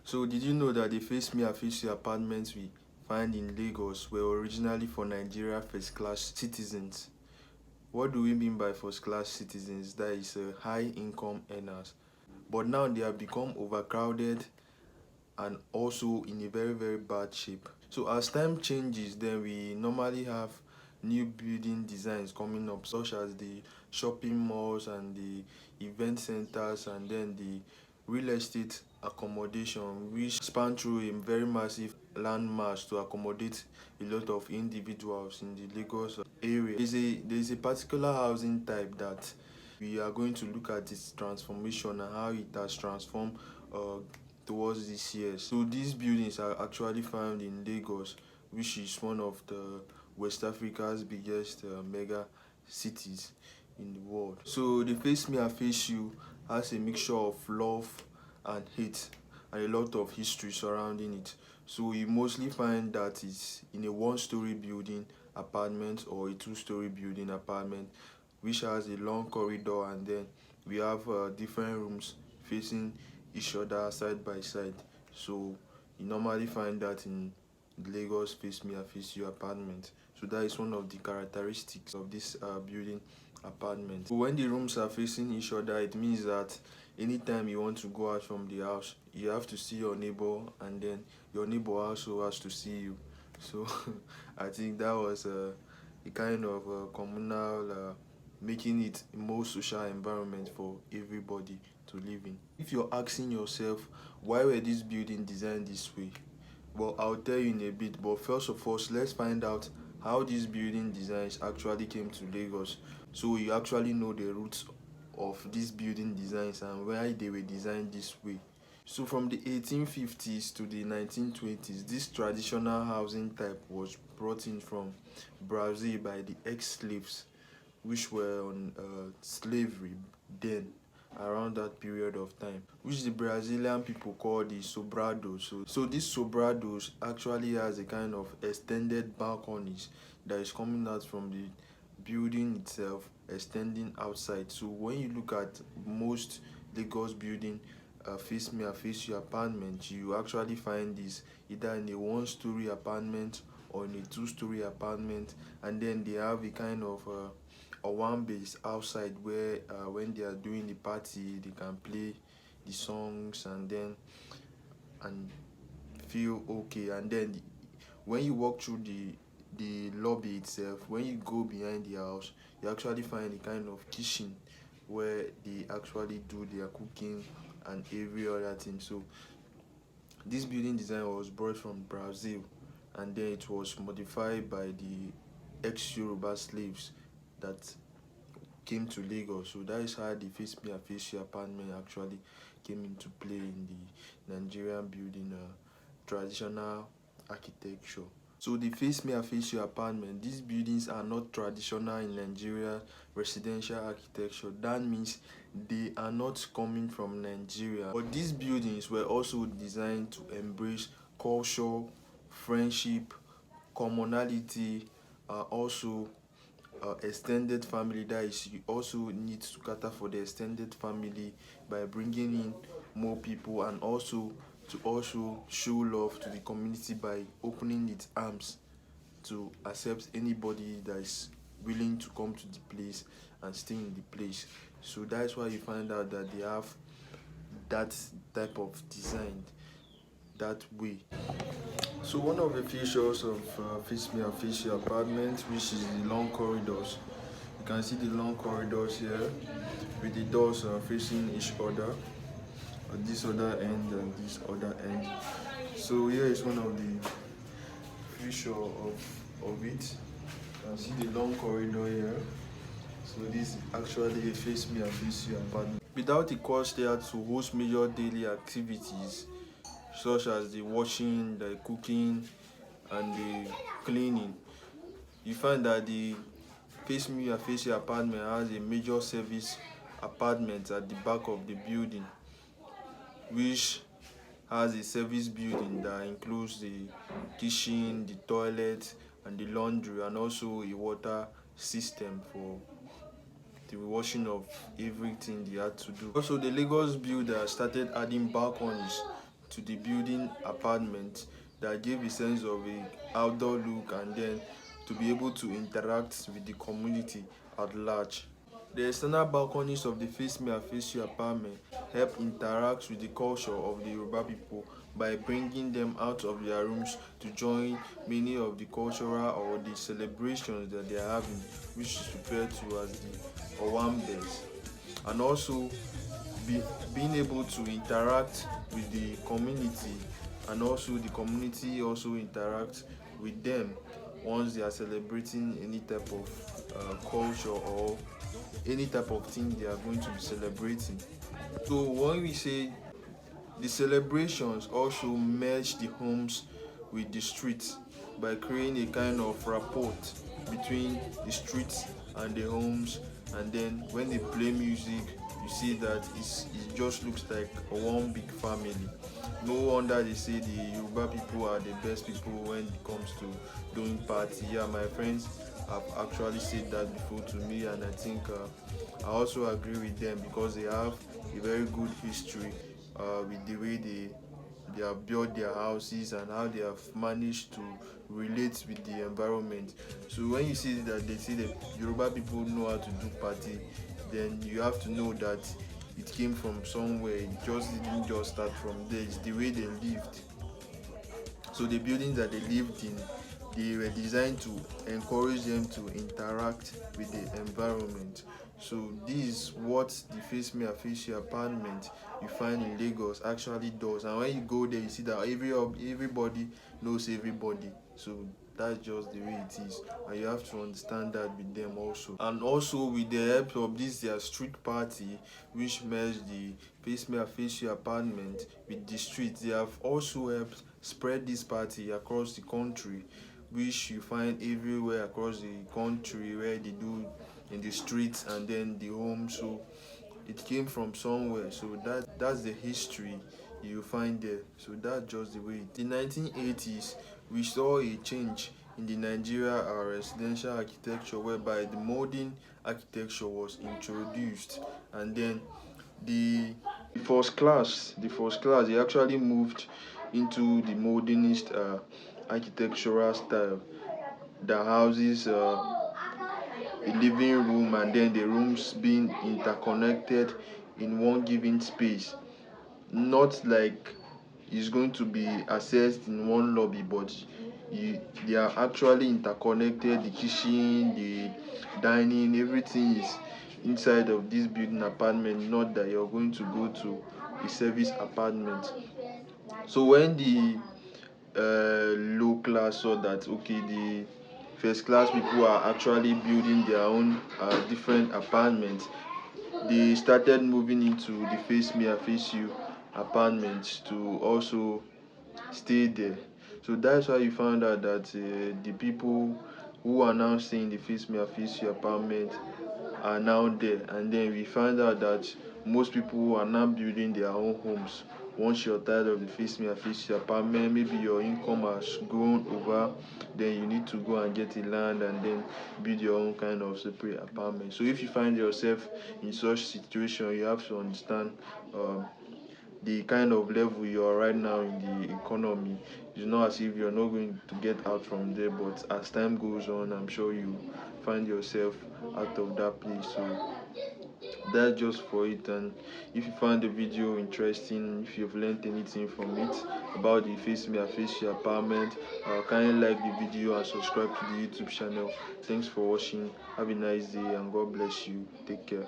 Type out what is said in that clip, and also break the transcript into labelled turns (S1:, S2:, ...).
S1: So did you know that the Face Me I Face You apartments we find in Lagos were originally for Nigeria first class citizens? What do we mean by first class citizens? That is high income earners. But now they have become overcrowded and also in a very bad shape. So as time changes, then we normally have new building designs coming up, such as the shopping malls and the event centers, and then the real estate accommodation, which span through a very massive landmass to accommodate a lot of individuals in the Lagos area. There's a particular housing type that we are going to look at its transformation and how it has transformed uh, towards this year. So these buildings are actually found in Lagos, which is one of the West Africa's biggest mega cities in the world. So the Face Me I Face You has a mixture of love and hate and a lot of history surrounding it. So you mostly find that it's in a one-story building apartment or a two-story building apartment, which has a long corridor, and then we have different rooms facing each other side by side. So you normally find that in Lagos Face Me I Face You apartment. So that is one of the characteristics of this building apartment. So when the rooms are facing each other, it means that anytime you want to go out from the house, you have to see your neighbor, and then your neighbor also has to see you. So I think that was a kind of communal, making it a more social environment for everybody to live in. If you're asking yourself, why were these buildings designed this way? Well, I'll tell you in a bit, but first of all, let's find out how these building designs actually came to Lagos, so you actually know the roots of these building designs and why they were designed this way. So from the 1850s to the 1920s, this traditional housing type was brought in from Brazil by the ex-slaves, which were on slavery then, around that period of time, which the Brazilian people call the sobrados. So these sobrados actually has a kind of extended balconies that is coming out from the building itself, extending outside. So when you look at most Lagos building Face Me I Face You apartment, you actually find this either in a one-story apartment or in a two-story apartment, and then they have a kind of a one base outside where when they are doing the party they can play the songs and then and feel okay. And then when you walk through the lobby itself, when you go behind the house, you actually find a kind of kitchen where they actually do their cooking and every other thing. So this building design was brought from Brazil, and then it was modified by the ex-Yoruba slaves that came to Lagos. So that is how the Face Me I Face You apartment actually came into play in the Nigerian building traditional architecture. So the Face Me I Face You apartment, these buildings are not traditional in Nigeria residential architecture. That means they are not coming from Nigeria. But these buildings were also designed to embrace culture, friendship, commonality, also extended family. That is, you also need to cater for the extended family by bringing in more people, and also to also show love to the community by opening its arms to accept anybody that is willing to come to the place and stay in the place. So that's why you find out that they have that type of design that way. So one of the features of Face Me and Face You apartment, which is the long corridors. You can see the long corridors here with the doors facing each other, this other end and this other end. So here is one of the feature of it. You can see the long corridor here. So this is actually a Face Me and Face You apartment. Without the cost there to host major daily activities such as the washing, the cooking, and the cleaning, you find that the Face Me and Face You apartment has a major service apartment at the back of the building, which has a service building that includes the kitchen, the toilet, and the laundry, and also a water system for the washing of everything they had to do. Also, the Lagos builder started adding balconies to the building apartment that gave a sense of a outdoor look, and then to be able to interact with the community at large. The external balconies of the Face Me I Face You apartment help interact with the culture of the Yoruba people by bringing them out of their rooms to join many of the cultural or the celebrations that they are having, which is referred to as the Owambes. And also be, being able to interact with the community, and also the community also interact with them once they are celebrating any type of culture or any type of thing they are going to be celebrating. So when we say the celebrations also merge the homes with the streets by creating a kind of rapport between the streets and the homes, and then when they play music, you see that it just looks like one big family. No wonder they say the Yoruba people are the best people when it comes to doing party. Yeah, my friends have actually said that before to me, and I think I also agree with them because they have a very good history with the way they have built their houses and how they have managed to relate with the environment. So when you see that they say that Yoruba people know how to do party, then you have to know that it came from somewhere. It just didn't just start from there. It's the way they lived. So the buildings that they lived in, they were designed to encourage them to interact with the environment. So this is what the Face Me I Face You apartment you find in Lagos actually does. And when you go there, you see that everybody knows everybody. So that's just the way it is, and you have to understand that with them also. And also with the help of this their street party, which merged the Face Me I Face You apartment with the street, they have also helped spread this party across the country, which you find everywhere across the country where they do in the streets and then the home. So it came from somewhere. So that's the history you find there. So that's just the way. The 1980s, we saw a change in the Nigeria residential architecture whereby the modern architecture was introduced, and then the the first class they actually moved into the modernist architectural style that houses a living room and then the rooms being interconnected in one given space, not like it's going to be accessed in one lobby, but they are actually interconnected. The kitchen, the dining, everything is inside of this building apartment, not that you're going to go to a service apartment. So when the low class saw that okay, the first class people are actually building their own different apartments, they started moving into the Face Me I Face You apartments to also stay there. So that's why you found out that the people who are now staying in the Face Me I Face You apartment are now there. And then we find out that most people are now building their own homes. Once you're tired of the Face Me I Face You apartment, maybe your income has grown over, then you need to go and get a land and then build your own kind of separate apartment. So if you find yourself in such situation, you have to understand um, the kind of level you are right now in the economy. It's not as if you're not going to get out from there, but as time goes on, I'm sure you find yourself out of that place. So that's just for it. And if you found the video interesting, if you've learned anything from it about the Face Me I Face You apartment, kindly like the video and subscribe to the YouTube channel. Thanks for watching. Have a nice day and God bless you. Take care.